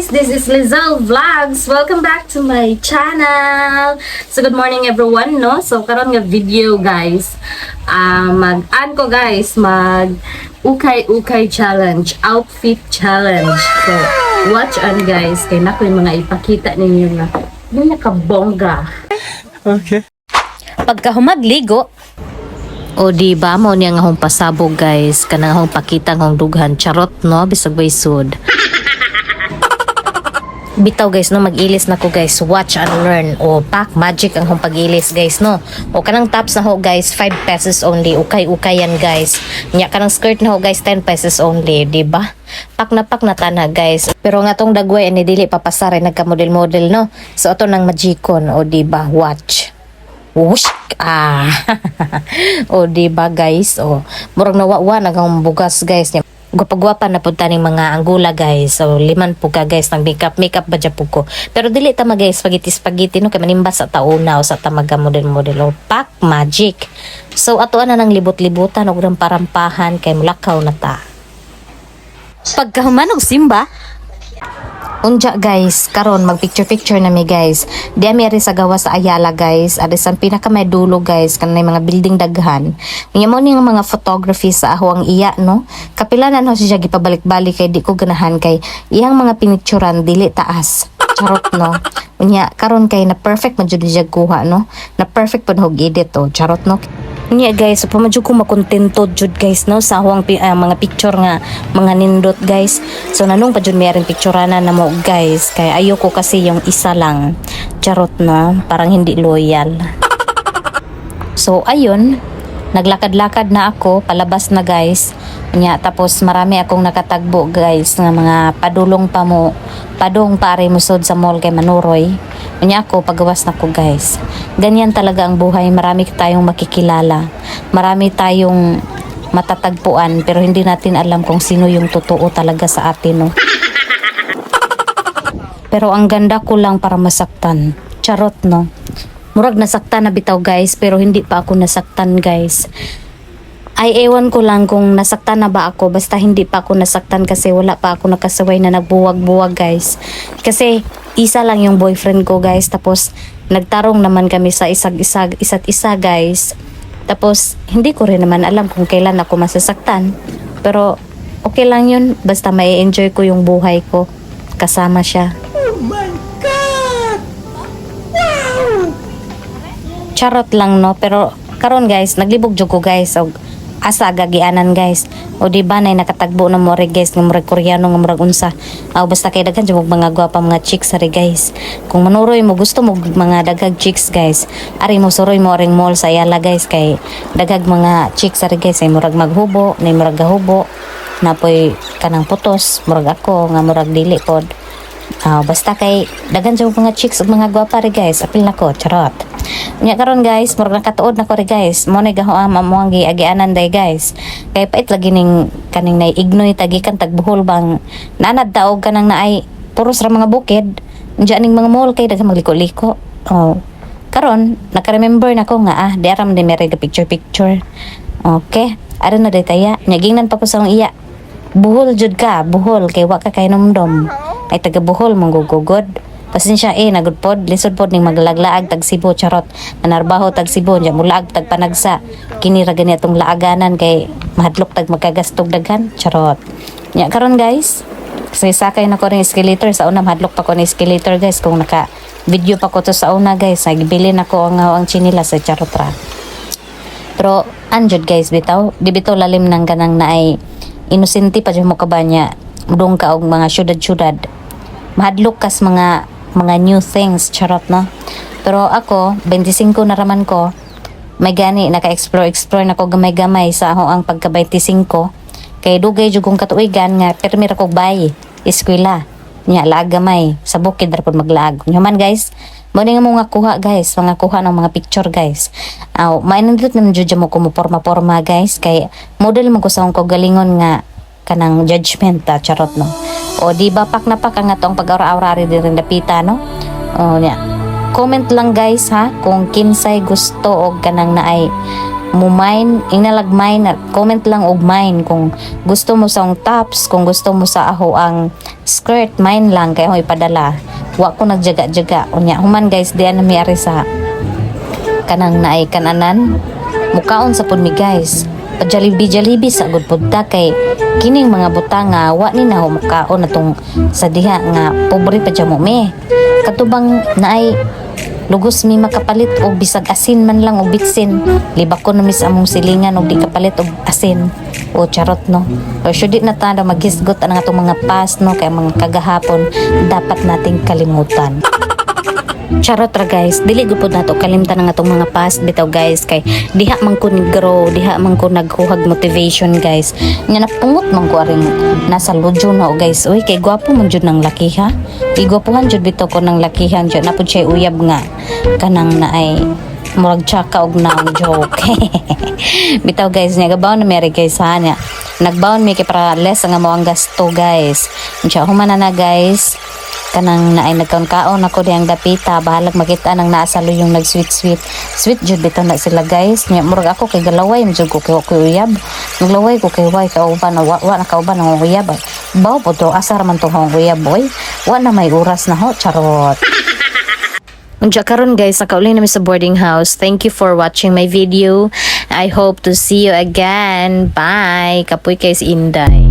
guys, this is Lizelle Vlogs. Welcome back to my channel. So good morning everyone, no? So karon nga video guys, mag-an ko guys, mag ukay-ukay challenge, outfit challenge. So watch on guys, kay nako yung mga ipakita ninyo na nakabongga. Okay. Pagka humagligo, o di ba mo niya nga hong pasabog guys, kanang hong pakita ng dughan charot no bisag bay sud. Bitaw guys no, mag-ilis na ko guys, watch and learn. O pack magic ang hong pag-ilis guys no. O kanang tops na ho guys 5 pesos only, ukay-ukay yan guys. Nya kanang skirt na ho guys 10 pesos only, di ba? Pak na tana guys. Pero nga tong dagway ani dili papasare nagka-model-model no. So ato nang magikon, o di ba, watch. Wush! O di ba guys, o murag nawawa nagang bugas guys. Gwapa-gwapa na punta ning mga anggula guys. So liman po ka guys ng makeup ba dyan po ko. Pero dili ta guys spaghetti no kay manimba sa tauna o sa tamaga model-model o pack magic. So ato na nang libot-libutan og rampahan kay mulakaw na ta. Pagkahuman og simba, unja guys, karon mag picture na mi guys. Di mi ari sa gawa sa Ayala guys. Ari sa pinaka may dulo guys, kanay mga building daghan. Nya mo ning mga photography sa aho ang iya no. Kapilanan ho siya gipabalik-balik kay di ko ganahan kay iyang mga pinicturan dili taas. Charot no. Unya karon kay na perfect man jud siya kuha no. Na perfect pud hog edit oh. Charot no. Nya guys, so pamadyo ko makontento jud guys no sa huwang mga picture nga mga nindot guys. So nanong pa jud mayroong pictureana na mo guys kay ayoko kasi yung isa lang. Charot no, parang hindi loyal. So ayun, naglakad-lakad na ako palabas na guys. Nya tapos marami akong nakatagbo guys nga mga padulong pa mo, padong pare musod sa mall kay Manuroy. Nya ako pagawas na ko guys. Ganyan talaga ang buhay, marami tayong makikilala. Marami tayong matatagpuan pero hindi natin alam kung sino yung totoo talaga sa atin no. Pero ang ganda ko lang para masaktan. Charot no. Murag nasaktan na bitaw guys pero hindi pa ako nasaktan guys. Ay ewan ko lang kung nasaktan na ba ako, basta hindi pa ako nasaktan kasi wala pa ako nakasaway na nagbuwag-buwag guys. Kasi isa lang yung boyfriend ko guys, tapos nagtarong naman kami sa isa't isa guys. Tapos hindi ko rin naman alam kung kailan ako masasaktan. Pero okay lang yun, basta may enjoy ko yung buhay ko kasama siya. Oh my God! Wow! Charot lang no, pero karon guys, naglibog jud ko guys og asa gagianan guys. O di ba nay nakatagbo na mo ri guys ng murag Koreano nga murag unsa. Basta kay daghan jud mga gwapa mga chicks ari guys. Kung manuroy mo gusto mo mga dagag chicks guys, ari mo suroy mo ring mall sa Ayala guys kay dagag mga chicks ari guys ay murag maghubo, nay murag gahubo, napoy kanang putos, murag ako nga murag dili pod. Basta kay daghan jud mga chicks ug mga gwapa ri guys, apil nako, charot. Nya karon guys, murag nakatuod nako ri guys. Mo ni gahoam amo ang giagianan day guys. Kay pait lagi ning kaning naignoy tagikan tagbuhol bang nanad daog kanang naay puros ra mga bukid. Unya ning mga mall kay daghang magliko-liko. Karon naka-remember nako nga di aram di mere picture. Okay, ara na day taya. Nya gingnan pa ko sa iya. Buhol jud ka, buhol kay wa ka kay nomdom. Ay taga buhol mong gugugod. Pasensya nagud pod lisod pod ning maglaglaag tag Cebu charot. Nanarbaho tag Cebu nya mulaag tag Panagsa. Kini ra gani atong laaganan kay mahadlok tag magkagastog daghan charot. Nya karon guys, kasi sakay na ko ring escalator sa una mahadlok pa ko ni escalator guys kung naka video pa ko to sa una guys. Nagbili na ko ang chinilas sa charot ra. Pero anjud guys bitaw, di bitaw lalim nang ganang naay inosente pa jud mo kabanya. Mudong ka og mga syudad-syudad. Mahadlok kas mga new things, charot no. Pero ako 25 na raman ko, may gani naka-explore na ko gamay-gamay sa ako ang pagka 25 kay dugay jud kong katuigan nga permi ra kog bay eskwela nya laag gamay sa bukid ra pud maglaag. Nya man guys, mo ni nga mga kuha guys, mga kuha ng mga picture guys. Mainindot naman jud mo ko mo porma guys kay model man ko sa akong galingon nga kanang judgment charot no. O di ba pak na pak ang atong pag-aura-aura rin dapita no. O nya comment lang guys ha kung kinsay gusto og kanang naay mo mine, inalag mine, comment lang og mine kung gusto mo sa ang tops, kung gusto mo sa aho ang skirt, mine lang kay ako ipadala. Wa ko nagjaga-jaga. Unya human guys, diyan na mi ari sa kanang naay kananan. Mukaon sa pud mi guys. Pajalibi sa good pud ta kay kining mga butanga wa ni na mukaon atong sa diha nga pobre pa jamo mi. Katubang naay lugos mi makapalit og bisag asin man lang og bitsin. Libak ko na mis among silingan og di kapalit og asin. O charot no. O syudit na ta maghisgot ang atong mga past no kay mga kagahapon dapat nating kalimutan. Charot ra guys, dili gud pud nato kalimtan ang atong mga past bitaw guys kay diha man ko grow, diha man ko naghuhag motivation guys. Nya napungot man ko aring nasa lodyo na o guys. Uy kay gwapo man jud nang laki ha. Igwapuhan jud bitaw ko nang lakihan jud napud siya uyab nga kanang naay murag tsaka og naong joke. Bitaw guys, nya gabaw na meri guys ha nya. Nagbaon mi kay para less nga mo ang gasto guys. Unya humana na guys. Kanang naay nagkaon-kaon ako diyang dapita bahalag makita nang naasalo yung nag sweet jud bitaw na sila guys. Nya murag ako kay galaway jud ko kay uyab. Naglaway ko kay way kauban na wa na kauban ng uyab. Baw po to asar man to hong uyab boy. Wa na may oras na ho charot. Unja karon guys, nakauli na mi sa boarding house. Thank you for watching my video. I hope to see you again. Bye. Kapoy kay si Inday.